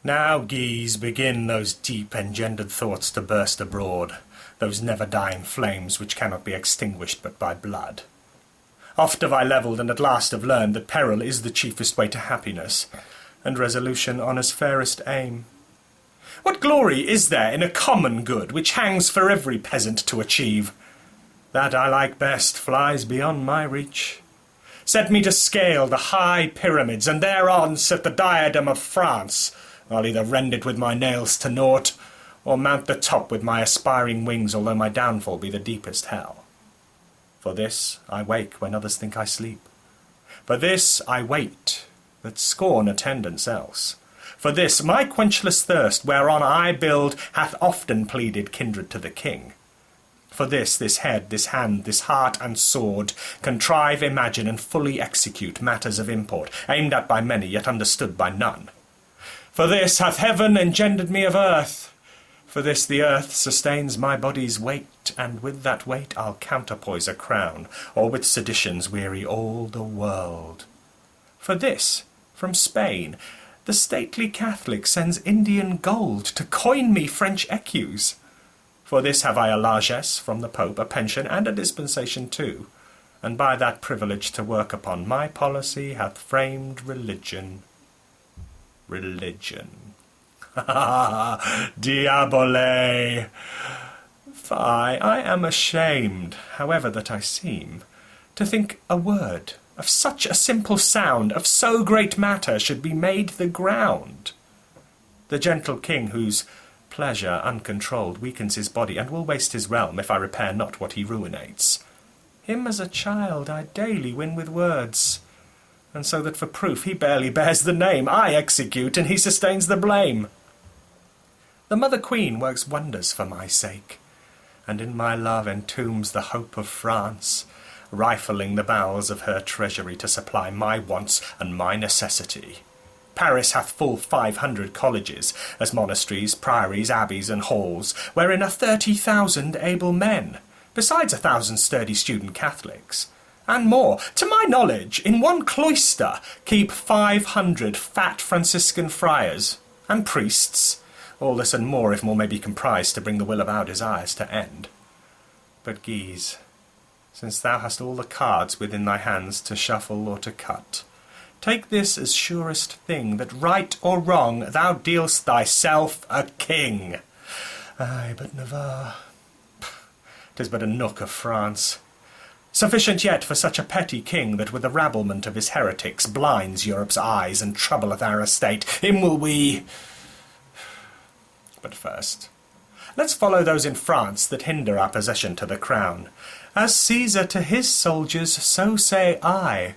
Now, Guise, begin those deep engendered thoughts to burst abroad, those never-dying flames which cannot be extinguished but by blood. Oft have I levelled, and at last have learned that peril is the chiefest way to happiness, and resolution honour's fairest aim. What glory is there in a common good, which hangs for every peasant to achieve? That I like best flies beyond my reach. Set me to scale the high pyramids, and thereon set the diadem of France. I'll either rend it with my nails to naught, or mount the top with my aspiring wings, although my downfall be the deepest hell. For this I wake when others think I sleep. For this I wait, that scorn attendance else. For this my quenchless thirst, whereon I build, hath often pleaded kindred to the king. For this head, this hand, this heart and sword, contrive, imagine, and fully execute matters of import, aimed at by many, yet understood by none. For this hath heaven engendered me of earth. For this the earth sustains my body's weight, and with that weight I'll counterpoise a crown, or with seditions weary all the world. For this, from Spain, the stately Catholic sends Indian gold to coin me French écus. For this have I a largesse from the Pope, a pension, and a dispensation too, and by that privilege to work upon my policy hath framed religion. Religion. Ha ha ha! Diabole! Fie, I am ashamed, however that I seem, to think a word of such a simple sound, of so great matter, should be made the ground. The gentle king, whose pleasure uncontrolled weakens his body, and will waste his realm, if I repair not what he ruinates. Him as a child I daily win with words, and so that for proof he barely bears the name. I execute, and he sustains the blame. The mother queen works wonders for my sake, and in my love entombs the hope of France, rifling the bowels of her treasury to supply my wants and my necessity. Paris hath full 500 colleges, as monasteries, priories, abbeys, and halls, wherein are 30,000 able men, besides 1,000 sturdy student Catholics. And more, to my knowledge, in one cloister keep 500 fat Franciscan friars, and priests. All this and more, if more may be comprised, to bring the will of our desires to end. But Guise, since thou hast all the cards within thy hands to shuffle or to cut, take this as surest thing, that right or wrong thou deal'st thyself a king. Ay, but Navarre, 'tis but a nook of France. Sufficient yet for such a petty king, that with the rabblement of his heretics blinds Europe's eyes and troubleth our estate. Him will we... But first, let's follow those in France that hinder our possession to the crown. As Caesar to his soldiers, so say I.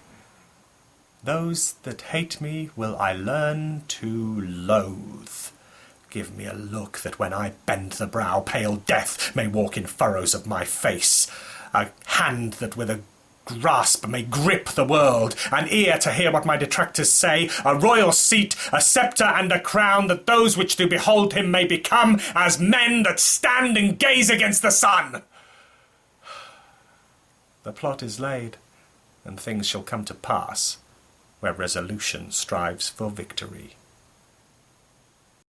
Those that hate me will I learn to loathe. Give me a look that when I bend the brow, pale death may walk in furrows of my face. A hand that with a grasp may grip the world, an ear to hear what my detractors say, a royal seat, a sceptre and a crown, that those which do behold him may become as men that stand and gaze against the sun. The plot is laid, and things shall come to pass, where resolution strives for victory.